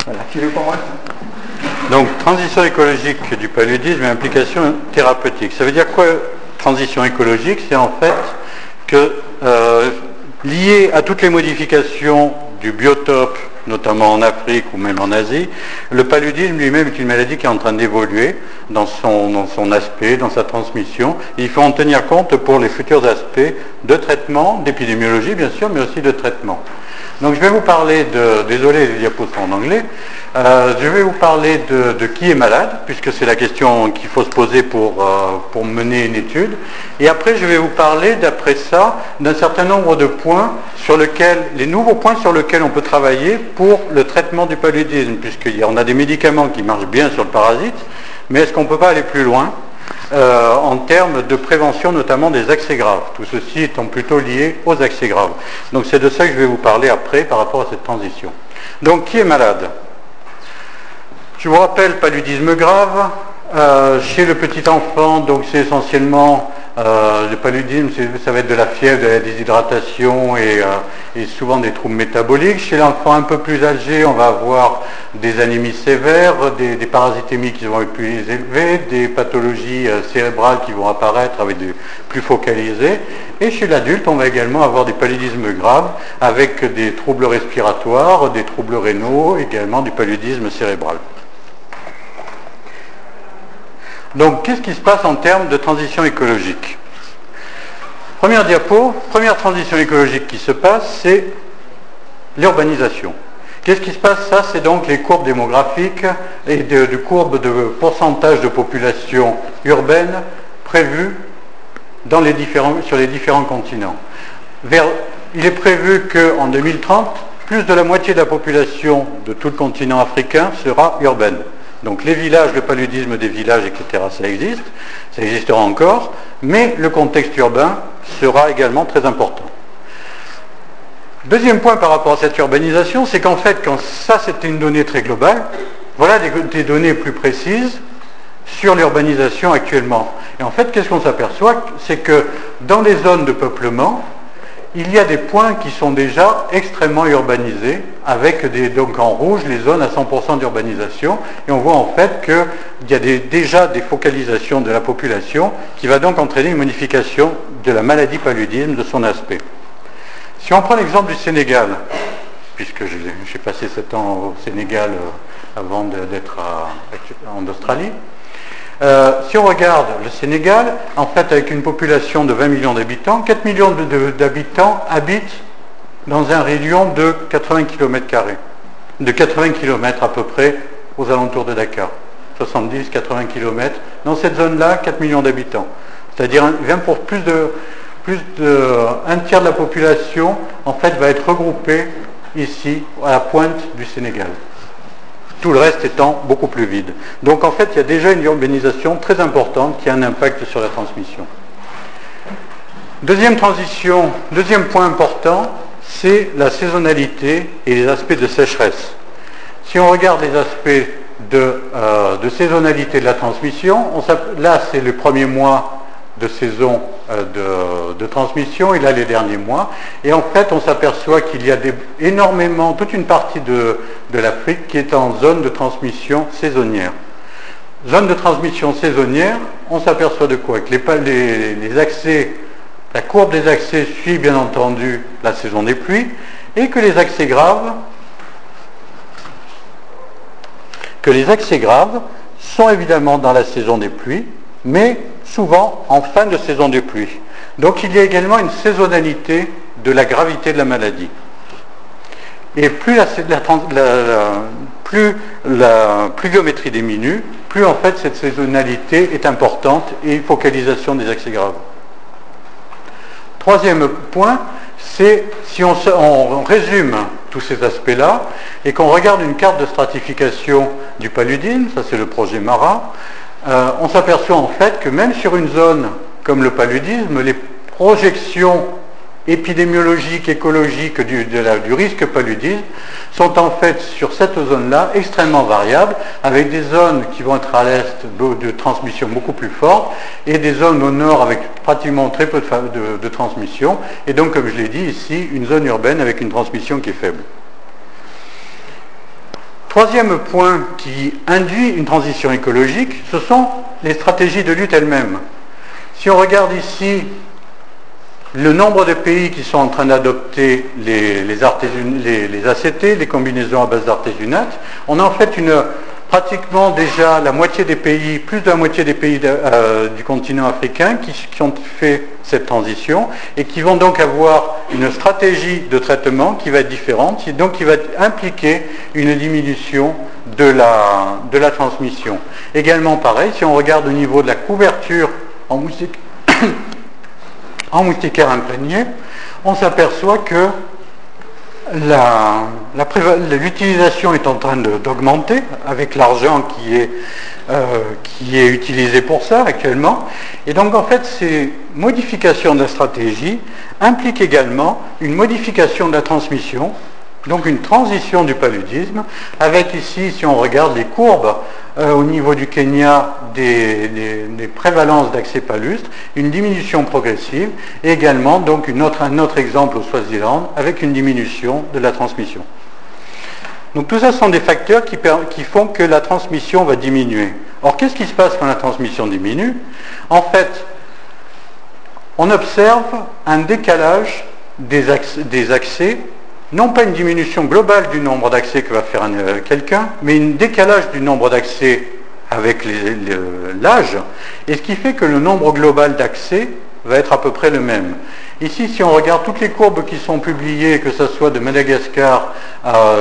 Voilà. Qui veut pour moi? Donc, transition écologique du paludisme et implication thérapeutique. Ça veut dire quoi, transition écologique? C'est en fait que, lié à toutes les modifications du biotope, notamment en Afrique ou même en Asie, le paludisme lui-même est une maladie qui est en train d'évoluer dans son aspect, dans sa transmission. Et il faut en tenir compte pour les futurs aspects de traitement, d'épidémiologie bien sûr, mais aussi de traitement. Donc je vais vous parler désolé les diapos sont en anglais, je vais vous parler de qui est malade, puisque c'est la question qu'il faut se poser pour mener une étude. Et après je vais vous parler, d'après ça, d'un certain nombre de points sur lesquels, les nouveaux points sur lesquels on peut travailler pour le traitement du paludisme, puisqu'on a des médicaments qui marchent bien sur le parasite, mais est-ce qu'on ne peut pas aller plus loin en termes de prévention, notamment des accès graves, tout ceci étant plutôt lié aux accès graves. Donc c'est de ça que je vais vous parler après par rapport à cette transition. Donc qui est malade? Je vous rappelle, paludisme grave, chez le petit enfant, donc c'est essentiellement le paludisme, ça va être de la fièvre, de la déshydratation et souvent des troubles métaboliques. Chez l'enfant un peu plus âgé, on va avoir des anémies sévères, des parasitémies qui vont être plus élevées, des pathologies cérébrales qui vont apparaître avec des plus focalisées. Et chez l'adulte, on va également avoir des paludismes graves avec des troubles respiratoires, des troubles rénaux, également du paludisme cérébral. Donc, qu'est-ce qui se passe en termes de transition écologique? Première diapo, première transition écologique qui se passe, c'est l'urbanisation. Qu'est-ce qui se passe? Ça, c'est donc les courbes démographiques et de courbes de pourcentage de population urbaine prévues sur les différents continents. Il est prévu qu'en 2030, plus de la moitié de la population de tout le continent africain sera urbaine. Donc les villages, le paludisme des villages, etc., ça existera encore, mais le contexte urbain sera également très important. Deuxième point par rapport à cette urbanisation, c'est qu'en fait, quand ça c'était une donnée très globale, voilà des données plus précises sur l'urbanisation actuellement. Et en fait, qu'est-ce qu'on s'aperçoit? C'est que dans les zones de peuplement, il y a des points qui sont déjà extrêmement urbanisés, avec donc en rouge les zones à 100% d'urbanisation, et on voit en fait qu'il y a déjà des focalisations de la population qui va donc entraîner une modification de la maladie paludisme, de son aspect. Si on prend l'exemple du Sénégal, puisque j'ai passé 7 ans au Sénégal avant d'être en Australie, si on regarde le Sénégal, en fait avec une population de 20 millions d'habitants, 4 millions d'habitants habitent dans un rayon de 80 km², de 80 km à peu près aux alentours de Dakar, 70-80 km. Dans cette zone-là, 4 millions d'habitants. C'est-à-dire un tiers de la population en fait va être regroupée ici à la pointe du Sénégal. Tout le reste étant beaucoup plus vide. Donc en fait, il y a déjà une urbanisation très importante qui a un impact sur la transmission. Deuxième point important, c'est la saisonnalité et les aspects de sécheresse. Si on regarde les aspects de saisonnalité de la transmission, là c'est le premier mois de saison de transmission et là les derniers mois. Et en fait, on s'aperçoit qu'il y a énormément, toute une partie de l'Afrique qui est en zone de transmission saisonnière. Zone de transmission saisonnière, on s'aperçoit de quoi? Que les accès, la courbe des accès suit bien entendu la saison des pluies et que les accès graves sont évidemment dans la saison des pluies, mais souvent en fin de saison des pluies. Donc il y a également une saisonnalité de la gravité de la maladie. Et plus la pluviométrie diminue, plus en fait cette saisonnalité est importante et focalisation des accès graves. Troisième point, c'est si on résume tous ces aspects-là et qu'on regarde une carte de stratification du paludisme, ça c'est le projet MARA, on s'aperçoit en fait que même sur une zone comme le paludisme, les projections épidémiologiques, écologiques du risque paludisme sont en fait sur cette zone-là extrêmement variables, avec des zones qui vont être à l'est de transmission beaucoup plus forte et des zones au nord avec pratiquement très peu de transmission, et donc comme je l'ai dit ici, une zone urbaine avec une transmission qui est faible. Troisième point qui induit une transition écologique, ce sont les stratégies de lutte elles-mêmes. Si on regarde ici le nombre de pays qui sont en train d'adopter les ACT, les combinaisons à base d'artésunate, on a en fait pratiquement déjà la moitié des pays, plus de la moitié des pays du continent africain qui ont fait cette transition et qui vont donc avoir une stratégie de traitement qui va être différente, donc qui va impliquer une diminution de la transmission. Également pareil, si on regarde au niveau de la couverture en moustiquaire imprégné, on s'aperçoit que l'utilisation est en train d'augmenter avec l'argent qui est utilisé pour ça actuellement. Et donc en fait, ces modifications de la stratégie impliquent également une modification de la transmission, donc une transition du paludisme, avec ici, si on regarde les courbes au niveau du Kenya des prévalences d'accès-palustre, une diminution progressive, et également donc un autre exemple au Swaziland, avec une diminution de la transmission. Donc tout ça sont des facteurs qui font que la transmission va diminuer. Or, qu'est-ce qui se passe quand la transmission diminue? En fait, on observe un décalage des accès, non pas une diminution globale du nombre d'accès que va faire quelqu'un, mais un décalage du nombre d'accès avec l'âge, et ce qui fait que le nombre global d'accès va être à peu près le même. Ici, si on regarde toutes les courbes qui sont publiées, que ce soit de Madagascar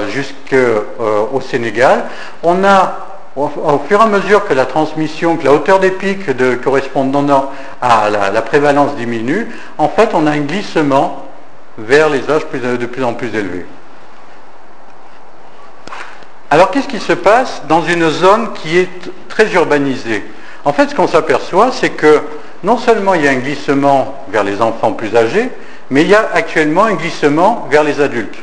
jusqu'au Sénégal, on a, au fur et à mesure que la transmission, que la hauteur des pics correspondant à la prévalence diminue, en fait, on a un glissement vers les âges de plus en plus élevés. Alors, qu'est-ce qui se passe dans une zone qui est très urbanisée? En fait, ce qu'on s'aperçoit, c'est que non seulement il y a un glissement vers les enfants plus âgés, mais il y a actuellement un glissement vers les adultes.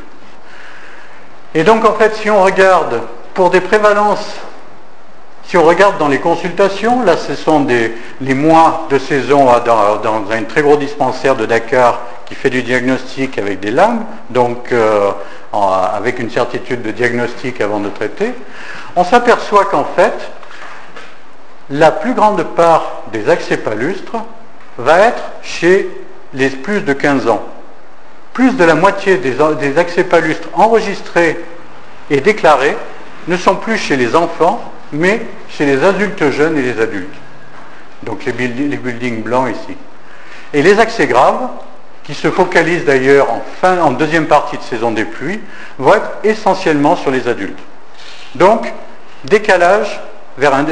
Et donc, en fait, si on regarde pour des prévalences, si on regarde dans les consultations, là, ce sont les mois de saison dans un très gros dispensaire de Dakar qui fait du diagnostic avec des lames, donc avec une certitude de diagnostic avant de traiter, on s'aperçoit qu'en fait, la plus grande part des accès palustres va être chez les plus de 15 ans. Plus de la moitié des accès palustres enregistrés et déclarés ne sont plus chez les enfants, mais chez les adultes jeunes et les adultes. Donc les buildings blancs ici. Et les accès graves, qui se focalisent d'ailleurs en deuxième partie de saison des pluies, vont être essentiellement sur les adultes. Donc, décalage vers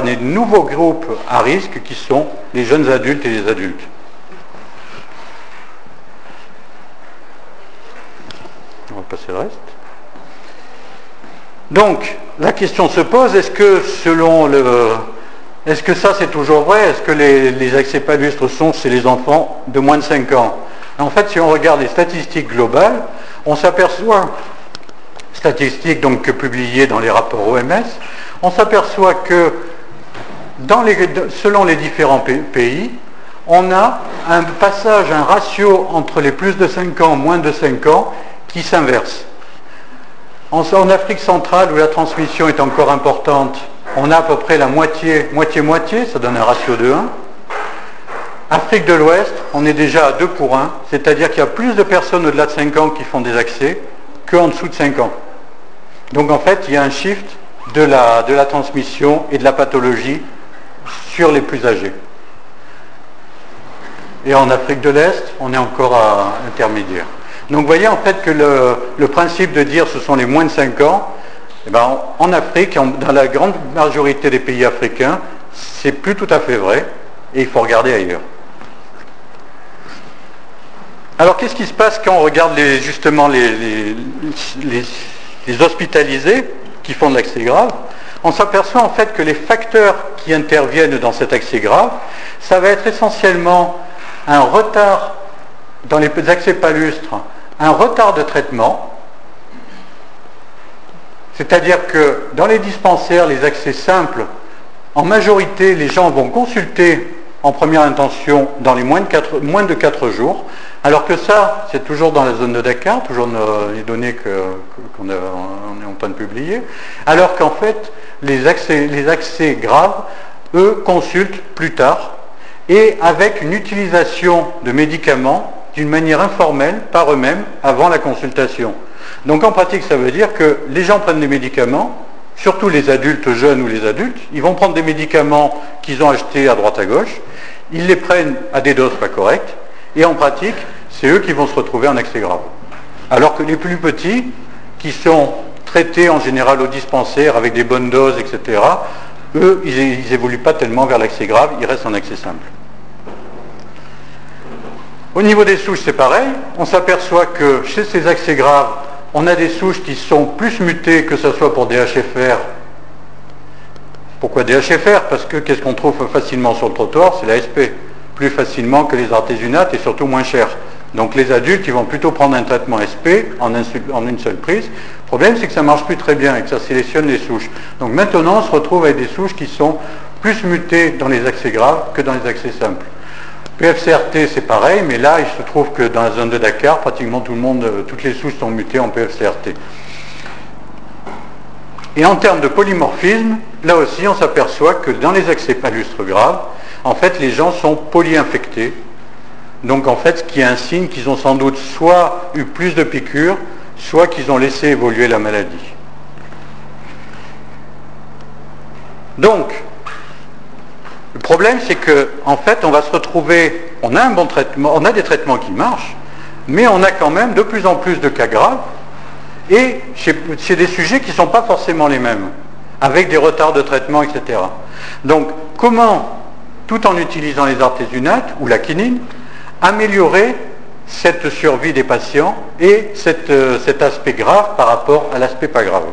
des nouveaux groupes à risque qui sont les jeunes adultes et les adultes. On va passer le reste. Donc, la question se pose, est-ce que ça c'est toujours vrai? Est-ce que les accès palustres sont chez les enfants de moins de 5 ans? En fait, si on regarde les statistiques globales, on s'aperçoit, statistiques donc publiées dans les rapports OMS, on s'aperçoit que selon les différents pays, on a un passage, un ratio entre les plus de 5 ans, moins de 5 ans, qui s'inverse. En Afrique centrale, où la transmission est encore importante, on a à peu près la moitié-moitié, ça donne un ratio de 1. Afrique de l'Ouest, on est déjà à 2 pour 1, c'est-à-dire qu'il y a plus de personnes au-delà de 5 ans qui font des accès qu'en dessous de 5 ans. Donc en fait, il y a un shift de la transmission et de la pathologie sur les plus âgés. Et en Afrique de l'Est, on est encore à intermédiaire. Donc vous voyez en fait que le principe de dire ce sont les moins de 5 ans, eh ben, en Afrique, dans la grande majorité des pays africains, c'est plus tout à fait vrai et il faut regarder ailleurs. Alors qu'est-ce qui se passe quand on regarde justement les hospitalisés qui font de l'accès grave? On s'aperçoit en fait que les facteurs qui interviennent dans cet accès grave, ça va être essentiellement un retard dans les accès palustres, un retard de traitement, c'est-à-dire que dans les dispensaires, les accès simples, en majorité, les gens vont consulter en première intention dans les moins de 4 jours, alors que ça, c'est toujours dans la zone de Dakar, toujours les données qu'on est en train de publier, alors qu'en fait, les accès graves, eux, consultent plus tard, et avec une utilisation de médicaments d'une manière informelle, par eux-mêmes, avant la consultation. Donc en pratique, ça veut dire que les gens prennent des médicaments, surtout les adultes jeunes ou les adultes, ils vont prendre des médicaments qu'ils ont achetés à droite à gauche, ils les prennent à des doses pas correctes, et en pratique, c'est eux qui vont se retrouver en accès grave. Alors que les plus petits, qui sont traités en général au dispensaire avec des bonnes doses, etc., eux, ils n'évoluent pas tellement vers l'accès grave, ils restent en accès simple. Au niveau des souches, c'est pareil. On s'aperçoit que chez ces accès graves, on a des souches qui sont plus mutées que ce soit pour DHFR. Pourquoi DHFR? Parce que qu'est-ce qu'on trouve facilement sur le trottoir? C'est l'ASP. Plus facilement que les artésunates et surtout moins cher. Donc les adultes, ils vont plutôt prendre un traitement SP en une seule prise. Le problème, c'est que ça ne marche plus très bien et que ça sélectionne les souches. Donc maintenant, on se retrouve avec des souches qui sont plus mutées dans les accès graves que dans les accès simples. PFCRT, c'est pareil, mais là, il se trouve que dans la zone de Dakar, pratiquement toutes les souches sont mutées en PFCRT. Et en termes de polymorphisme, là aussi, on s'aperçoit que dans les accès palustres graves, en fait, les gens sont polyinfectés. Donc, en fait, ce qui est un signe qu'ils ont sans doute soit eu plus de piqûres, soit qu'ils ont laissé évoluer la maladie. Donc, le problème, c'est que, en fait, on va se retrouver, on a un bon traitement, on a des traitements qui marchent, mais on a quand même de plus en plus de cas graves, et chez des sujets qui ne sont pas forcément les mêmes, avec des retards de traitement, etc. Donc, comment, tout en utilisant les artésunates ou la quinine, améliorer cette survie des patients et cet aspect grave par rapport à l'aspect pas grave.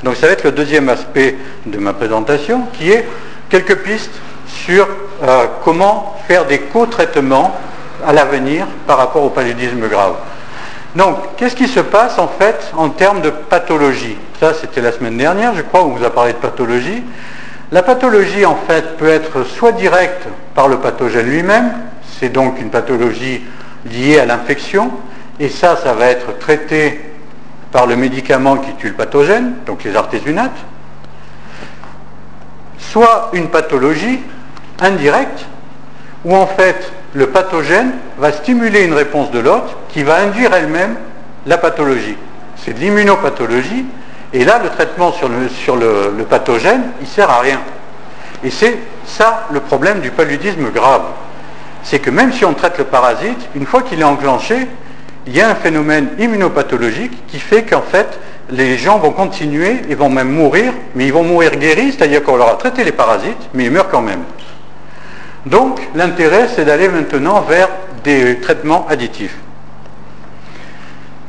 Donc, ça va être le deuxième aspect de ma présentation, qui est quelques pistes sur comment faire des co-traitements à l'avenir par rapport au paludisme grave. Donc, qu'est-ce qui se passe en fait en termes de pathologie? Ça, c'était la semaine dernière, je crois, où on vous a parlé de pathologie. La pathologie, en fait, peut être soit directe par le pathogène lui-même, c'est donc une pathologie liée à l'infection, et ça va être traité par le médicament qui tue le pathogène, donc les artésunates, soit une pathologie indirecte, où en fait le pathogène va stimuler une réponse de l'hôte qui va induire elle-même la pathologie. C'est de l'immunopathologie, et là le traitement sur le pathogène, il ne sert à rien. Et c'est ça le problème du paludisme grave. C'est que même si on traite le parasite, une fois qu'il est enclenché, il y a un phénomène immunopathologique qui fait qu'en fait, les gens vont continuer et vont même mourir, mais ils vont mourir guéris, c'est-à-dire qu'on leur a traité les parasites, mais ils meurent quand même. Donc, l'intérêt, c'est d'aller maintenant vers des traitements additifs.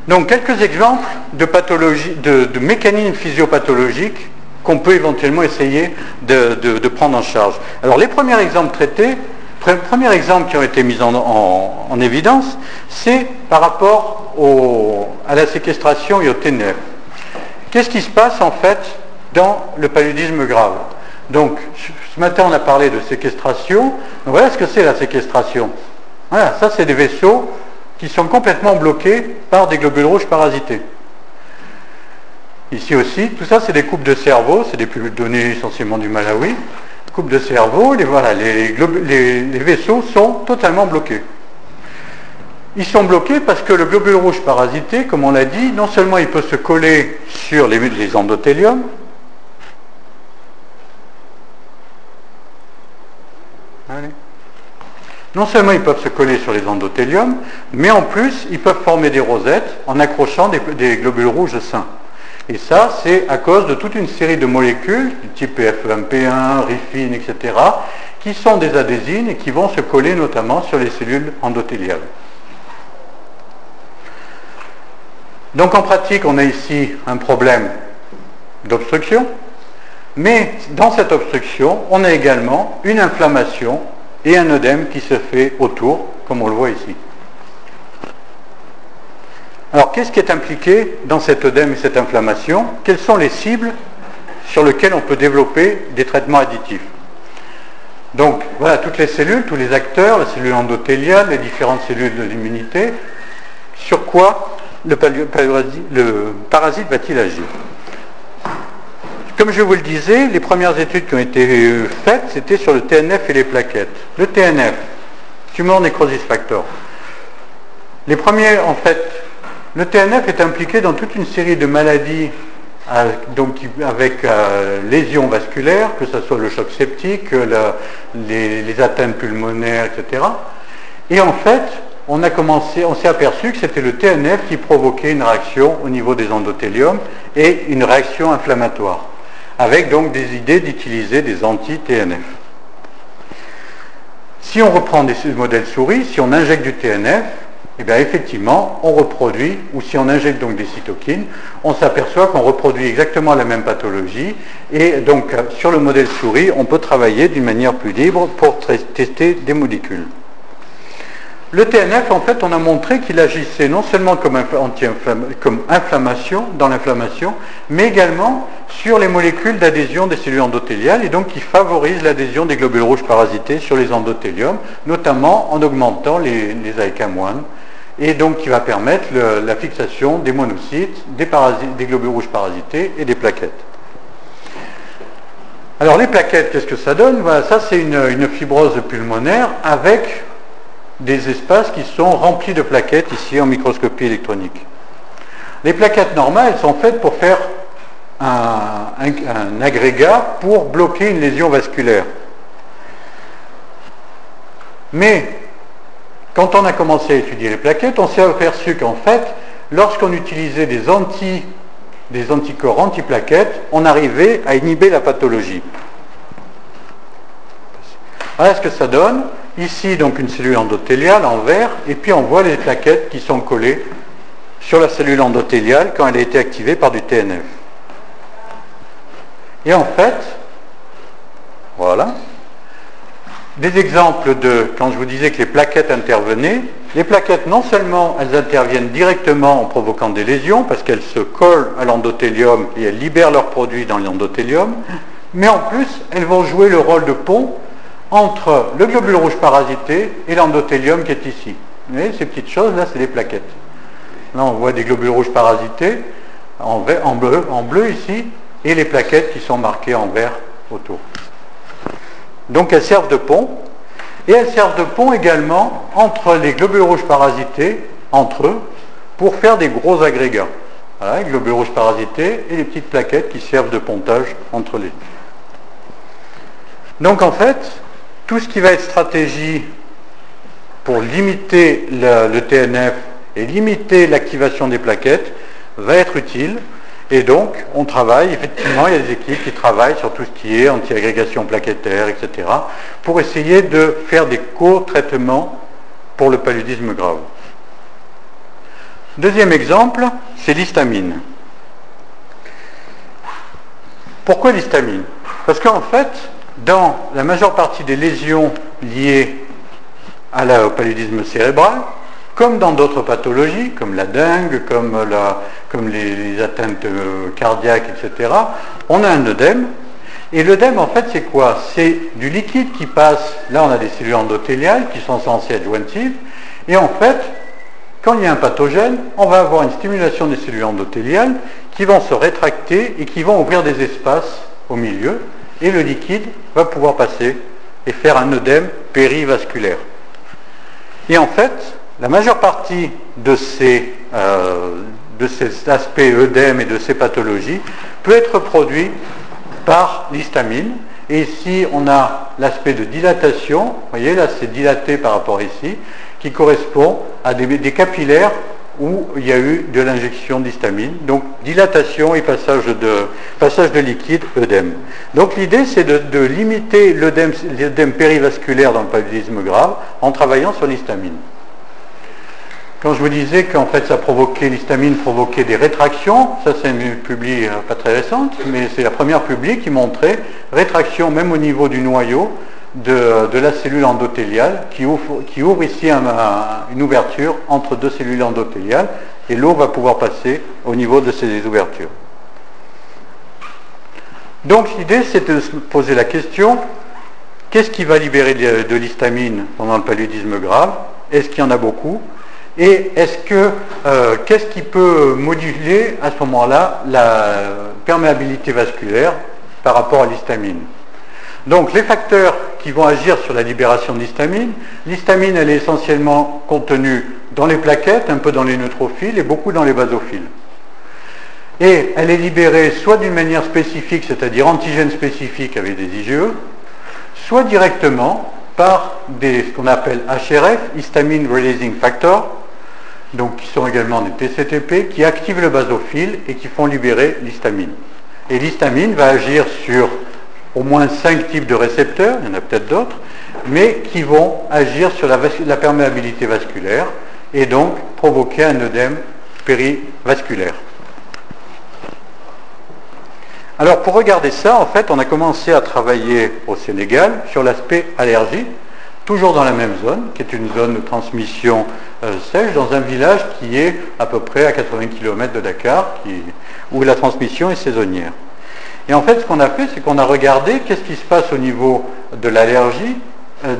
Donc, quelques exemples de pathologie, de mécanismes physiopathologiques qu'on peut éventuellement essayer de prendre en charge. Alors, les premiers exemples traités, premiers exemples qui ont été mis en évidence, c'est par rapport à la séquestration et au TNF. Qu'est-ce qui se passe en fait dans le paludisme grave? Donc, ce matin on a parlé de séquestration. Donc, voilà ce que c'est la séquestration. Voilà, ça c'est des vaisseaux qui sont complètement bloqués par des globules rouges parasités. Ici aussi, tout ça c'est des coupes de cerveau, c'est des données essentiellement du Malawi. Coupe de cerveau, les vaisseaux sont totalement bloqués. Ils sont bloqués parce que le globule rouge parasité, comme on l'a dit, non seulement il peut se coller sur les endothéliums, non seulement ils peuvent se coller sur les endothéliums, mais en plus ils peuvent former des rosettes en accrochant des globules rouges sains. Et ça, c'est à cause de toute une série de molécules, du type PFMP1, Rifine, etc., qui sont des adhésines et qui vont se coller notamment sur les cellules endothéliales. Donc en pratique, on a ici un problème d'obstruction, mais dans cette obstruction, on a également une inflammation et un œdème qui se fait autour, comme on le voit ici. Alors, qu'est-ce qui est impliqué dans cet œdème et cette inflammation? Quelles sont les cibles sur lesquelles on peut développer des traitements additifs? Donc voilà toutes les cellules, tous les acteurs, la cellule endothéliale, les différentes cellules de l'immunité. Sur quoi le parasite va-t-il agir? Comme je vous le disais, les premières études qui ont été faites, c'était sur le TNF et les plaquettes. Le TNF, Tumor Necrosis Factor. Les premiers, en fait, le TNF est impliqué dans toute une série de maladies avec lésions vasculaires, que ce soit le choc septique, les atteintes pulmonaires, etc. Et en fait, on s'est aperçu que c'était le TNF qui provoquait une réaction au niveau des endothéliums et une réaction inflammatoire, avec donc des idées d'utiliser des anti-TNF. Si on reprend des modèles souris, si on injecte du TNF, eh bien effectivement, on reproduit, ou si on injecte donc des cytokines, on s'aperçoit qu'on reproduit exactement la même pathologie, et donc sur le modèle souris, on peut travailler d'une manière plus libre pour tester des molécules. Le TNF, en fait, on a montré qu'il agissait non seulement comme inflammation, dans l'inflammation, mais également sur les molécules d'adhésion des cellules endothéliales, et donc qui favorise l'adhésion des globules rouges parasités sur les endothéliums, notamment en augmentant les AEK-, et donc qui va permettre la fixation des monocytes, des globules rouges parasités et des plaquettes. Alors les plaquettes, qu'est-ce que ça donne? Voilà, ça c'est une fibrose pulmonaire avec des espaces qui sont remplis de plaquettes ici en microscopie électronique. Les plaquettes normales, elles sont faites pour faire un agrégat pour bloquer une lésion vasculaire. Mais quand on a commencé à étudier les plaquettes, on s'est aperçu qu'en fait, lorsqu'on utilisait des anticorps anti-plaquettes, on arrivait à inhiber la pathologie. Voilà ce que ça donne. Ici, donc, une cellule endothéliale en vert, et puis on voit les plaquettes qui sont collées sur la cellule endothéliale quand elle a été activée par du TNF. Et en fait, voilà, des exemples de, quand je vous disais que les plaquettes intervenaient, les plaquettes, non seulement elles interviennent directement en provoquant des lésions, parce qu'elles se collent à l'endothélium et elles libèrent leurs produits dans l'endothélium, mais en plus, elles vont jouer le rôle de pont entre le globule rouge parasité et l'endothélium qui est ici. Vous voyez, ces petites choses, là, c'est les plaquettes. Là, on voit des globules rouges parasités en bleu ici, et les plaquettes qui sont marquées en vert autour. Donc, elles servent de pont, et elles servent de pont également entre les globules rouges parasités, entre eux, pour faire des gros agrégats. Voilà, les globules rouges parasités et les petites plaquettes qui servent de pontage entre les. Donc, en fait, tout ce qui va être stratégie pour limiter le TNF et limiter l'activation des plaquettes va être utile. Et donc, on travaille, effectivement, il y a des équipes qui travaillent sur tout ce qui est anti-agrégation plaquettaire, etc., pour essayer de faire des co-traitements pour le paludisme grave. Deuxième exemple, c'est l'histamine. Pourquoi l'histamine? Parce qu'en fait, dans la majeure partie des lésions liées au paludisme cérébral, comme dans d'autres pathologies, comme la dengue, comme les atteintes cardiaques, etc., on a un œdème. Et l'œdème, en fait, c'est quoi? C'est du liquide qui passe, là on a des cellules endothéliales qui sont censées être jointives, et en fait, quand il y a un pathogène, on va avoir une stimulation des cellules endothéliales qui vont se rétracter et qui vont ouvrir des espaces au milieu, et le liquide va pouvoir passer et faire un œdème périvasculaire. Et en fait, la majeure partie de ces aspects œdème et de ces pathologies peut être produit par l'histamine. Et ici, on a l'aspect de dilatation. Vous voyez, là, c'est dilaté par rapport ici, qui correspond à des capillaires où il y a eu de l'injection d'histamine. Donc, dilatation et passage de liquide, œdème. Donc, l'idée, c'est de limiter l'œdème périvasculaire dans le paludisme grave en travaillant sur l'histamine. Quand je vous disais qu'en fait, l'histamine provoquait des rétractions, ça c'est une publi pas très récente, mais c'est la première publi qui montrait rétraction même au niveau du noyau de la cellule endothéliale qui ouvre ici une ouverture entre deux cellules endothéliales et l'eau va pouvoir passer au niveau de ces ouvertures. Donc l'idée c'est de se poser la question, qu'est-ce qui va libérer de l'histamine pendant le paludisme grave? Est-ce qu'il y en a beaucoup? Et qu'est-ce qui peut moduler à ce moment-là la perméabilité vasculaire par rapport à l'histamine? Donc les facteurs qui vont agir sur la libération de l'histamine, elle est essentiellement contenue dans les plaquettes, un peu dans les neutrophiles et beaucoup dans les basophiles. Et elle est libérée soit d'une manière spécifique, c'est-à-dire antigène spécifique avec des IgE, soit directement par ce qu'on appelle HRF, Histamine Releasing Factor, donc qui sont également des TCTP, qui activent le basophile et qui font libérer l'histamine. Et l'histamine va agir sur au moins 5 types de récepteurs, il y en a peut-être d'autres, mais qui vont agir sur la perméabilité vasculaire et donc provoquer un œdème périvasculaire. Alors pour regarder ça, en fait, on a commencé à travailler au Sénégal sur l'aspect allergie, toujours dans la même zone, qui est une zone de transmission sèche, dans un village qui est à peu près à 80 km de Dakar, où la transmission est saisonnière. Et en fait, ce qu'on a fait, c'est qu'on a regardé qu'est-ce qui se passe au niveau de l'allergie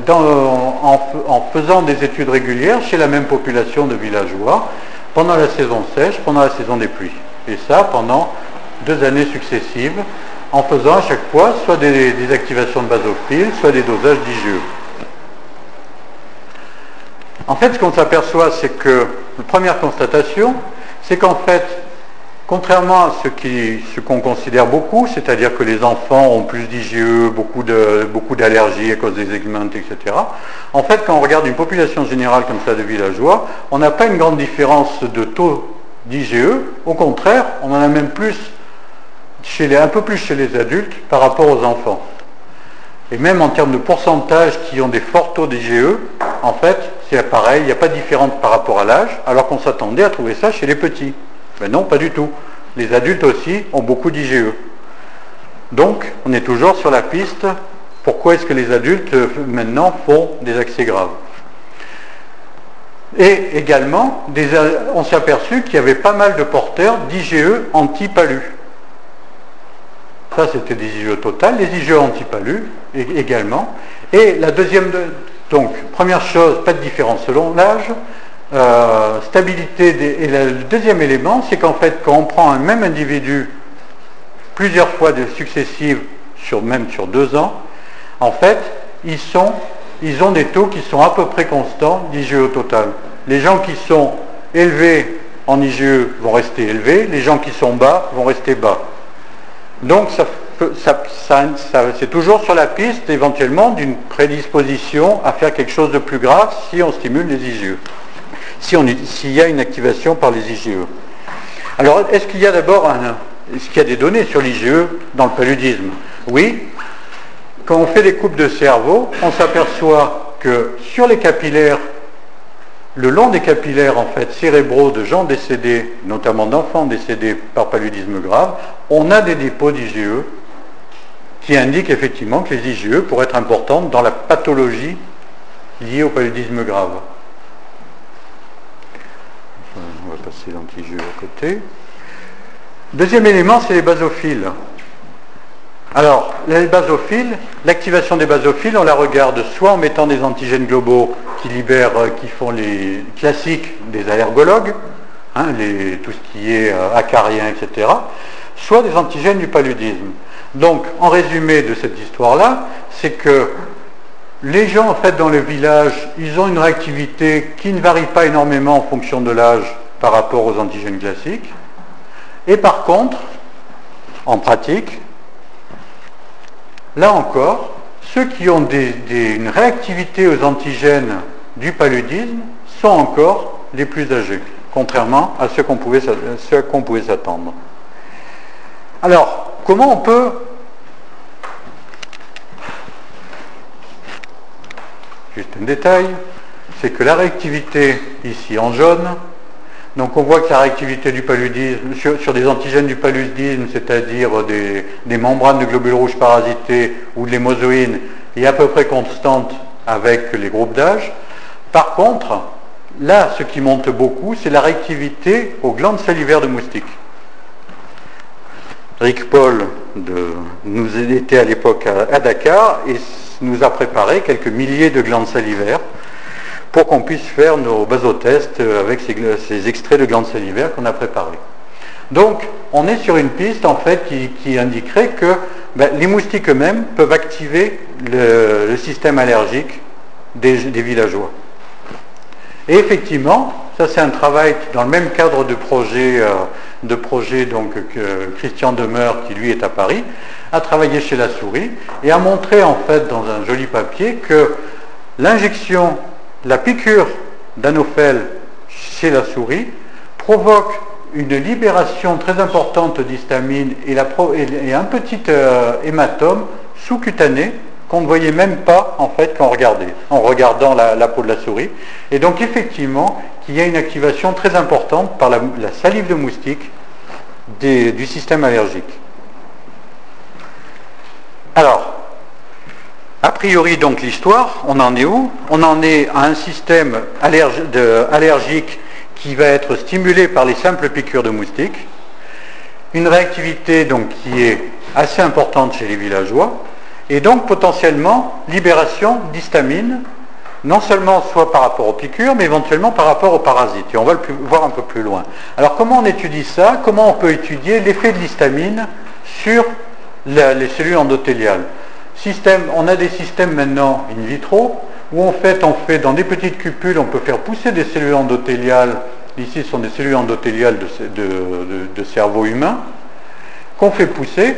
en faisant des études régulières chez la même population de villageois pendant la saison sèche, pendant la saison des pluies. Et ça pendant 2 années successives, en faisant à chaque fois soit des activations de basophiles, soit des dosages d'IgE. En fait, ce qu'on s'aperçoit, c'est que la première constatation, c'est qu'en fait, contrairement à ce qu'on considère beaucoup, c'est-à-dire que les enfants ont plus d'IgE, beaucoup d'allergies à cause des augmentes, etc. En fait, quand on regarde une population générale comme ça de villageois, on n'a pas une grande différence de taux d'IgE. Au contraire, on en a même plus un peu plus chez les adultes par rapport aux enfants. Et même en termes de pourcentage qui ont des forts taux d'IgE, en fait, c'est pareil, il n'y a pas de différence par rapport à l'âge, alors qu'on s'attendait à trouver ça chez les petits. Mais non, pas du tout. Les adultes aussi ont beaucoup d'IgE. Donc, on est toujours sur la piste, pourquoi est-ce que les adultes, maintenant, font des accès graves? Et également, on s'est aperçu qu'il y avait pas mal de porteurs d'IgE anti-palu. Ça, c'était des IgE totales, les IgE anti-palu également. Et la deuxième, donc, première chose, pas de différence selon l'âge. Stabilité et le deuxième élément, c'est qu'en fait, quand on prend un même individu plusieurs fois successives, même sur 2 ans, en fait, ils ont des taux qui sont à peu près constants d'IgE au total. Les gens qui sont élevés en IgE vont rester élevés, les gens qui sont bas vont rester bas. Donc c'est toujours sur la piste éventuellement d'une prédisposition à faire quelque chose de plus grave si on stimule les IgE, s'il y a une activation par les IgE. Alors est-ce qu'il y a des données sur l'IgE dans le paludisme? Oui. Quand on fait des coupes de cerveau, on s'aperçoit que sur les capillaires, le long des capillaires en fait cérébraux de gens décédés, notamment d'enfants décédés par paludisme grave, on a des dépôts d'IgE qui indiquent effectivement que les IgE pourraient être importantes dans la pathologie liée au paludisme grave. On va passer l'anti-IgE à côté. Deuxième élément, c'est les basophiles. Alors, les basophiles, l'activation des basophiles, on la regarde soit en mettant des antigènes globaux qui font les classiques des allergologues, tout ce qui est acarien, etc., soit des antigènes du paludisme. Donc, en résumé de cette histoire-là, c'est que les gens, en fait, dans le village, ils ont une réactivité qui ne varie pas énormément en fonction de l'âge par rapport aux antigènes classiques. Et par contre, en pratique, là encore, ceux qui ont une réactivité aux antigènes du paludisme sont encore les plus âgés, contrairement à ceux qu'on pouvait s'attendre. Alors, comment on peut... Juste un détail, c'est que la réactivité ici en jaune, donc on voit que la réactivité du paludisme, sur des antigènes du paludisme, c'est-à-dire des membranes de globules rouges parasités ou de l'hémozoïne, est à peu près constante avec les groupes d'âge. Par contre, là, ce qui monte beaucoup, c'est la réactivité aux glandes salivaires de moustiques. Rick Paul nous était à l'époque à Dakar, et nous a préparé quelques milliers de glandes salivaires pour qu'on puisse faire nos basotests avec ces extraits de glandes salivaires qu'on a préparés. Donc, on est sur une piste en fait qui indiquerait que les moustiques eux-mêmes peuvent activer le système allergique des villageois. Et effectivement, ça c'est un travail dans le même cadre de projet donc, que Christian Demeur, qui lui est à Paris, a travaillé chez la souris et a montré en fait dans un joli papier que l'injection, la piqûre d'anophèle chez la souris provoque une libération très importante d'histamine et un petit hématome sous-cutané qu'on ne voyait même pas en fait en regardant la peau de la souris. Et donc effectivement, qu'il y a une activation très importante par la salive de moustique du système allergique. Alors, a priori donc l'histoire, on en est où? On en est à un système allergique qui va être stimulé par les simples piqûres de moustiques, une réactivité donc qui est assez importante chez les villageois, et donc potentiellement libération d'histamine, non seulement soit par rapport aux piqûres, mais éventuellement par rapport aux parasites. Et on va le voir un peu plus loin. Alors comment on étudie ça? Comment on peut étudier l'effet de l'histamine sur les cellules endothéliales? On a des systèmes maintenant in vitro, où en fait on fait dans des petites cupules, on peut faire pousser des cellules endothéliales. Ici ce sont des cellules endothéliales de cerveau humain, qu'on fait pousser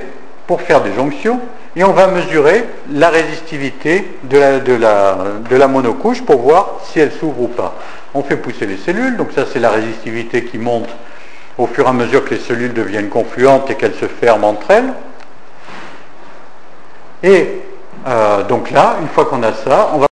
pour faire des jonctions, et on va mesurer la résistivité de la monocouche pour voir si elle s'ouvre ou pas. On fait pousser les cellules, donc ça c'est la résistivité qui monte au fur et à mesure que les cellules deviennent confluentes et qu'elles se ferment entre elles. Et donc là, une fois qu'on a ça, on va